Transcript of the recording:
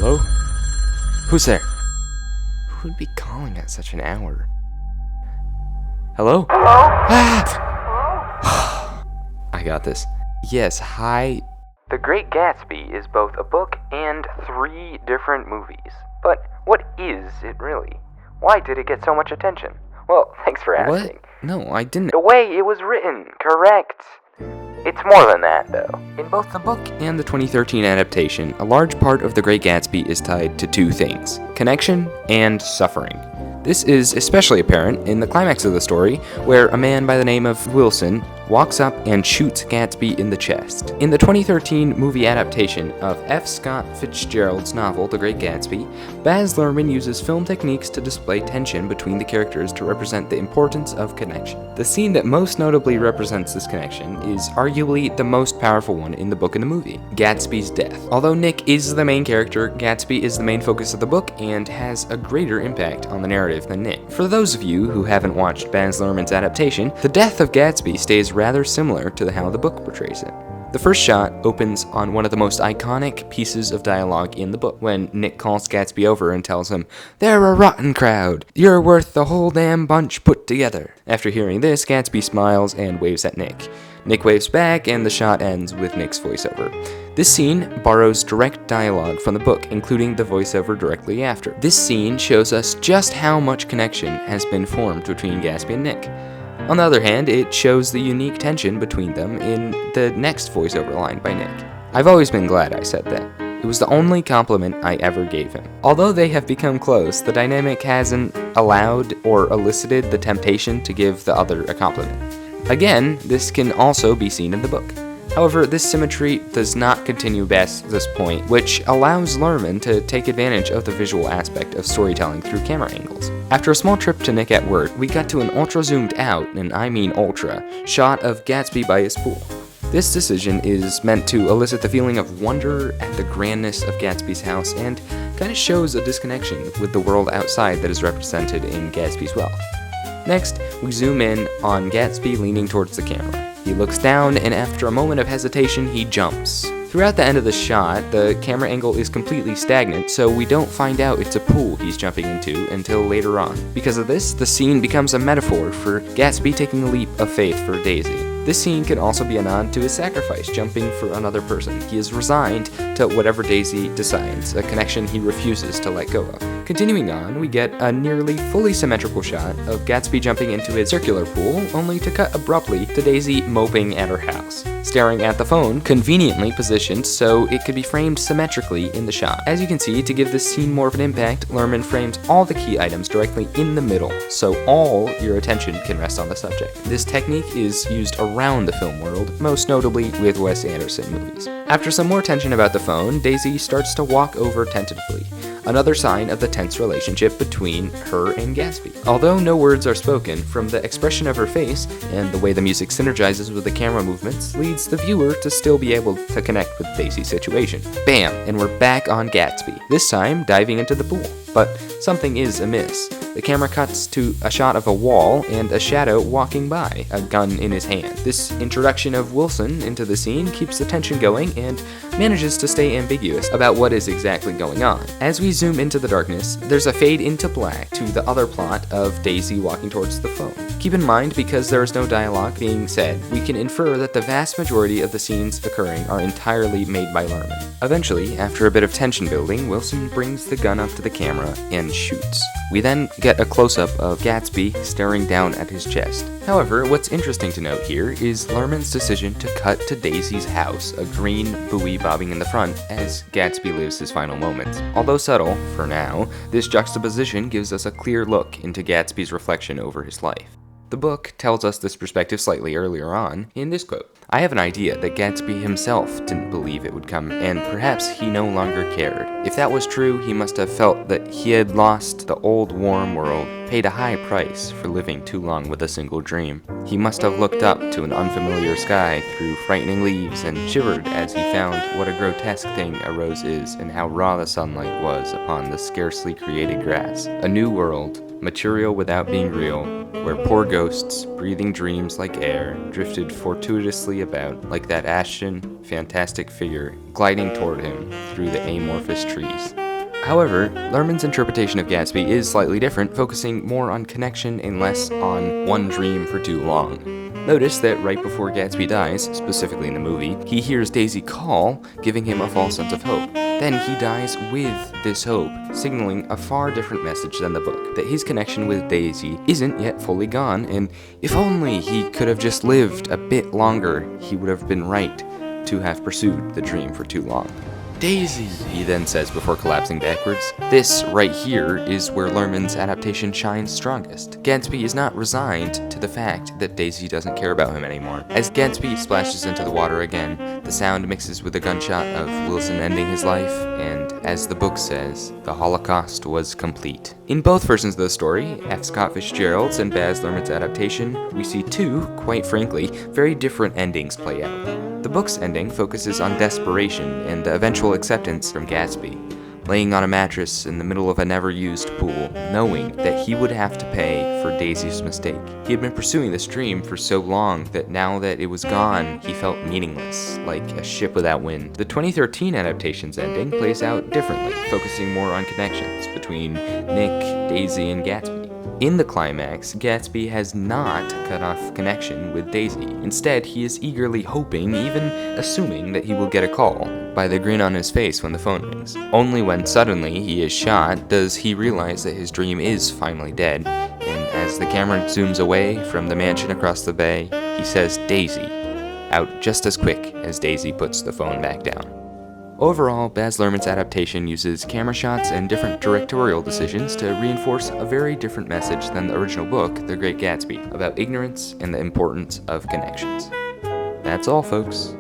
Hello? Who's there? Who would be calling at such an hour? Hello? Ah! I got this. Yes, hi. The Great Gatsby is both a book and 3 different movies. But what is it really? Why did it get so much attention? Well, thanks for asking. What? No, I didn't. The way it was written, correct. It's more than that, though. In both the book and the 2013 adaptation, a large part of The Great Gatsby is tied to 2 things: connection and suffering. This is especially apparent in the climax of the story, where a man by the name of Wilson walks up and shoots Gatsby in the chest. In the 2013 movie adaptation of F. Scott Fitzgerald's novel, The Great Gatsby, Baz Luhrmann uses film techniques to display tension between the characters to represent the importance of connection. The scene that most notably represents this connection is arguably the most powerful one in the book and the movie: Gatsby's death. Although Nick is the main character, Gatsby is the main focus of the book and has a greater impact on the narrative than Nick. For those of you who haven't watched Baz Luhrmann's adaptation, the death of Gatsby stays rather similar to how the book portrays it. The first shot opens on one of the most iconic pieces of dialogue in the book, when Nick calls Gatsby over and tells him, "They're a rotten crowd. You're worth the whole damn bunch put together." After hearing this, Gatsby smiles and waves at Nick. Nick waves back, and the shot ends with Nick's voiceover. This scene borrows direct dialogue from the book, including the voiceover directly after. This scene shows us just how much connection has been formed between Gatsby and Nick. On the other hand, it shows the unique tension between them in the next voiceover line by Nick. "I've always been glad I said that. It was the only compliment I ever gave him." Although they have become close, the dynamic hasn't allowed or elicited the temptation to give the other a compliment. Again, this can also be seen in the book. However, this symmetry does not continue past this point, which allows Luhrmann to take advantage of the visual aspect of storytelling through camera angles. After a small trip to Nick at work, we got to an ultra-zoomed out, and I mean ultra, shot of Gatsby by his pool. This decision is meant to elicit the feeling of wonder at the grandness of Gatsby's house and kind of shows a disconnection with the world outside that is represented in Gatsby's wealth. Next, we zoom in on Gatsby leaning towards the camera. He looks down, and after a moment of hesitation, he jumps. Throughout the end of the shot, the camera angle is completely stagnant, so we don't find out it's a pool he's jumping into until later on. Because of this, the scene becomes a metaphor for Gatsby taking a leap of faith for Daisy. This scene can also be a nod to his sacrifice, jumping for another person. He is resigned to whatever Daisy decides, a connection he refuses to let go of. Continuing on, we get a nearly fully symmetrical shot of Gatsby jumping into his circular pool, only to cut abruptly to Daisy moping at her house, staring at the phone, conveniently positioned so it could be framed symmetrically in the shot. As you can see, to give this scene more of an impact, Luhrmann frames all the key items directly in the middle, so all your attention can rest on the subject. This technique is used around the film world, most notably with Wes Anderson movies. After some more tension about the phone, Daisy starts to walk over tentatively, another sign of the tense relationship between her and Gatsby. Although no words are spoken, from the expression of her face and the way the music synergizes with the camera movements leads the viewer to still be able to connect with Daisy's situation. Bam! And we're back on Gatsby, this time diving into the pool. But something is amiss. The camera cuts to a shot of a wall and a shadow walking by, a gun in his hand. This introduction of Wilson into the scene keeps the tension going and manages to stay ambiguous about what is exactly going on. As we zoom into the darkness, there's a fade into black to the other plot of Daisy walking towards the phone. Keep in mind, because there is no dialogue being said, we can infer that the vast majority of the scenes occurring are entirely made by Luhrmann. Eventually, after a bit of tension building, Wilson brings the gun up to the camera and shoots. We then get a close-up of Gatsby staring down at his chest. However, what's interesting to note here is Luhrmann's decision to cut to Daisy's house, a green buoy bobbing in the front, as Gatsby lives his final moments. Although subtle, for now, this juxtaposition gives us a clear look into Gatsby's reflection over his life. The book tells us this perspective slightly earlier on in this quote: "I have an idea that Gatsby himself didn't believe it would come, and perhaps he no longer cared. If that was true, he must have felt that he had lost the old warm world, paid a high price for living too long with a single dream. He must have looked up to an unfamiliar sky through frightening leaves and shivered as he found what a grotesque thing a rose is and how raw the sunlight was upon the scarcely created grass. A new world, material without being real, where poor ghosts, breathing dreams like air, drifted fortuitously about like that ashen, fantastic figure gliding toward him through the amorphous trees. However, Luhrmann's interpretation of Gatsby is slightly different, focusing more on connection and less on one dream for too long. Notice that right before Gatsby dies, specifically in the movie, he hears Daisy call, giving him a false sense of hope. Then he dies with this hope, signaling a far different message than the book, that his connection with Daisy isn't yet fully gone, and if only he could have just lived a bit longer, he would have been right to have pursued the dream for too long. Daisy, he then says before collapsing backwards. This right here is where Luhrmann's adaptation shines strongest. Gatsby is not resigned to the fact that Daisy doesn't care about him anymore. As Gatsby splashes into the water again, the sound mixes with a gunshot of Wilson ending his life, and as the book says, the Holocaust was complete. In both versions of the story, F. Scott Fitzgerald's and Baz Luhrmann's adaptation, we see two, quite frankly, very different endings play out. The book's ending focuses on desperation and the eventual acceptance from Gatsby, laying on a mattress in the middle of a never-used pool, knowing that he would have to pay for Daisy's mistake. He had been pursuing this dream for so long that now that it was gone, he felt meaningless, like a ship without wind. The 2013 adaptation's ending plays out differently, focusing more on connections between Nick, Daisy, and Gatsby. In the climax, Gatsby has not cut off connection with Daisy. Instead, he is eagerly hoping, even assuming, that he will get a call, by the grin on his face when the phone rings. Only when suddenly he is shot does he realize that his dream is finally dead, and as the camera zooms away from the mansion across the bay, he says Daisy, out just as quick as Daisy puts the phone back down. Overall, Baz Luhrmann's adaptation uses camera shots and different directorial decisions to reinforce a very different message than the original book, The Great Gatsby, about ignorance and the importance of connections. That's all, folks.